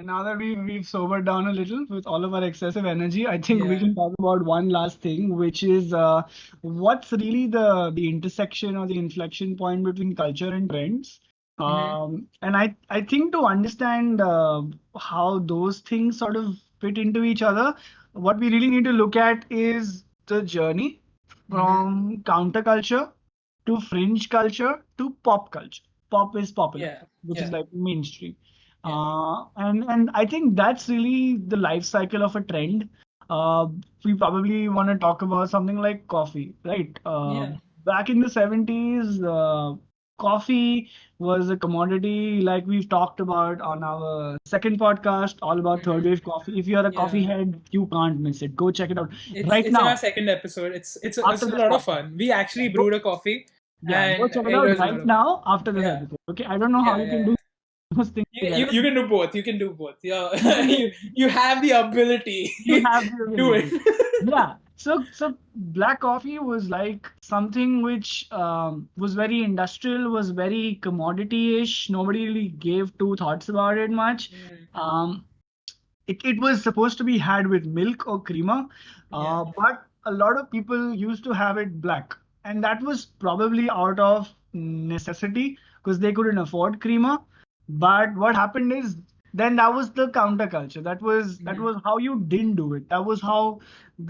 And now that we've sobered down a little with all of our excessive energy, I think we Yeah. can talk about one last thing, which is what's really the intersection or the inflection point between culture and trends. Mm-hmm. And I think to understand how those things sort of fit into each other, what we really need to look at is the journey Mm-hmm. from counterculture to fringe culture to pop culture. Pop is popular, Yeah. which is Yeah. like mainstream. Yeah. And I think that's really the life cycle of a trend. Uh, we probably want to talk about something like coffee, right? Yeah. Back in the 70s, coffee was a commodity like we've talked about on our second podcast, all about third Mm-hmm. wave coffee. If you're a coffee Yeah. head, you can't miss it. Go check it out right It's in our now second episode. It's after a this lot of podcast. fun. We Yeah, actually brewed a coffee, yeah, go and check it it out was a right lot of fun. now after this Yeah. episode. Okay, I don't know how Yeah. you can Yeah. do those things together. You can do both. You can do both. Yeah. You can you do you have the ability. you have the Do ability. it. Yeah. So black coffee was like something which was very industrial, was very commodity-ish. Nobody really gave two thoughts about it much. Mm, Um, it was supposed to be had with milk or creamer, yeah. but a lot of people used to have it black, and that was probably out of necessity because they couldn't afford creamer. But what happened is then that was the counterculture. That was Mm, how you didn't do it. That was how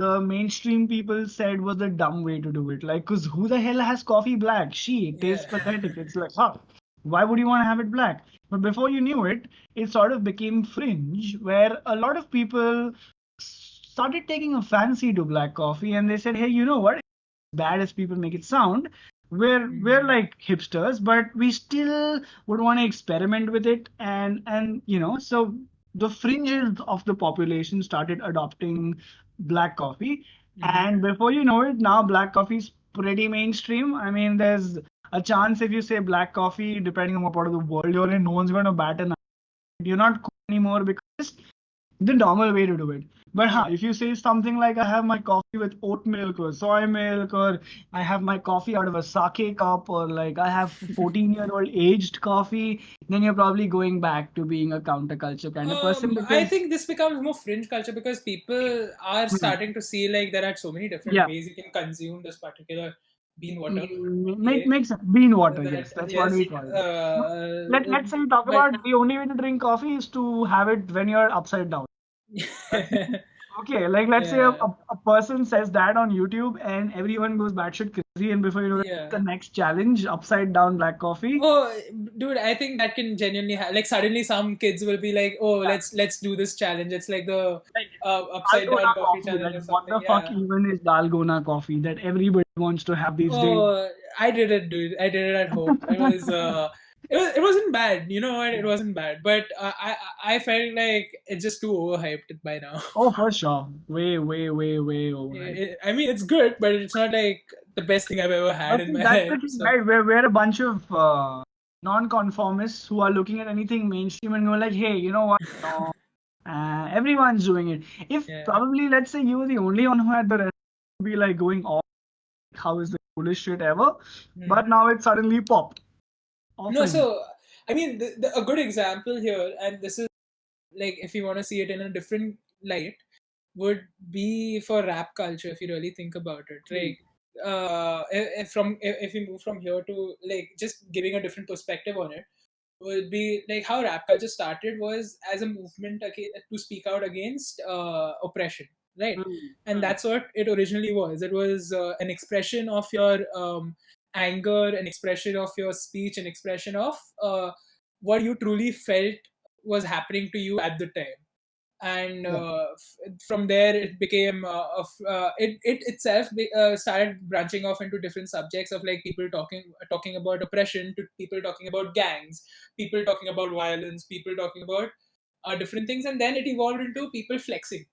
the mainstream people said was the dumb way to do it. Like, because who the hell has coffee black? She, it tastes yeah. pathetic. It's like, huh, why would you want to have it black? But before you knew it, it sort of became fringe, where a lot of people started taking a fancy to black coffee, and they said, "Hey, you know what? Bad as people make it sound, we're Mm, like hipsters, but we still would want to experiment with it." And so the fringes of the population started adopting black coffee, mm. and before you know it, now black coffee is pretty mainstream. I mean, there's a chance if you say black coffee, depending on what part of the world you're in, no one's going to bat an eye. You're not cool anymore because the normal way to do it. But Yeah. if you say something like I have my coffee with oat milk or soy milk, or I have my coffee out of a sake cup, or like I have 14-year-old aged coffee, then you're probably going back to being a counterculture kind of person I because think this becomes more fringe culture because people are hmm, starting to see like there are so many different yeah, ways you can consume this particular bean water. Yeah. makes sense. Bean water, That yes, that's what yes. we call it. Let's say you talk But about the only way to drink coffee is to have it when you're upside down. Okay, like let's say a, yeah. a, a person says that on YouTube and everyone goes batshit crazy, and before you know it, Yeah. the next challenge, upside down black coffee. Oh, dude, I think that can genuinely like suddenly some kids will be like, "Oh, Yeah. let's do this challenge." It's like the Like upside dalgona down coffee coffee. challenge Like or what something. the fuck Yeah. even is dalgona coffee that everybody wants to have these days? Oh, I did it, dude. I did it at home. It wasn't bad. You know what? It wasn't bad, but I felt like it's just too overhyped by now. Oh, for sure. Way, way, way, way overhyped. I mean, it's good, but it's not like the best thing I've ever had But in see, my that's the life. thing, So right? We're a bunch of non-conformists who are looking at anything mainstream and go like, hey, you know what? No, everyone's doing it. If yeah. probably, let's say you were the only one who had the rest, be like going all, how is the coolest shit ever? Hmm. But now it suddenly popped No, often. so I mean, a good example here, and this is like if you want to see it in a different light, would be for rap culture if you really think about it. Like, if we move from here to like just giving a different perspective on it, would be like how rap culture started was as a movement to speak out against oppression, right? Mm, And mm. that's what it originally was. It was an expression of your anger, an expression of your speech, an expression of what you truly felt was happening to you at the time. And Yeah. from there it became it itself started branching off into different subjects of like people talking about oppression, to people talking about gangs, people talking about violence, people talking about different things, and then it evolved into people flexing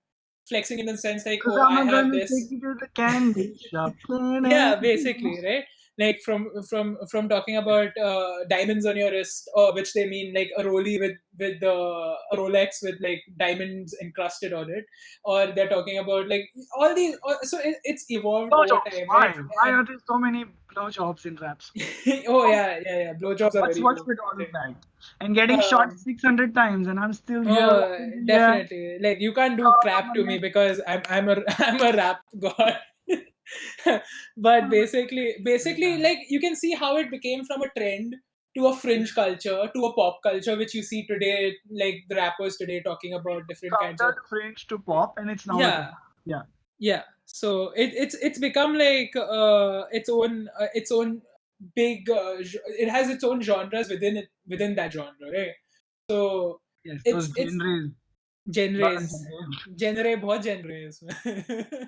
in the sense like, Because oh, I'm I have gonna take this. you to the candy shop. Yeah, basically, right? Like from talking about diamonds on your wrist, or which they mean like a rollie with a Rolex with like diamonds encrusted on it, or they're talking about like all these. So it's evolved No over jokes. time, right? Why? Why And are there so many blowjobs in raps. Oh yeah. Blowjobs are very What's common with all of thing. that? And getting shot Um, 600 times, and I'm still here. oh, Yeah, definitely. Like you can't do shot on crap my to me neck. because I'm a I'm a rap god. But basically, like you can see how it became from a trend to a fringe culture to a pop culture, which you see today, like the rappers today talking about different kinds of Counter Fringe to pop, and it's now a yeah trend. Yeah. yeah. So it's become like its own big it has its own genres within that genre, right? So Yes, those it's genres. Lot of genres genres. genre बहुत genre है इसमें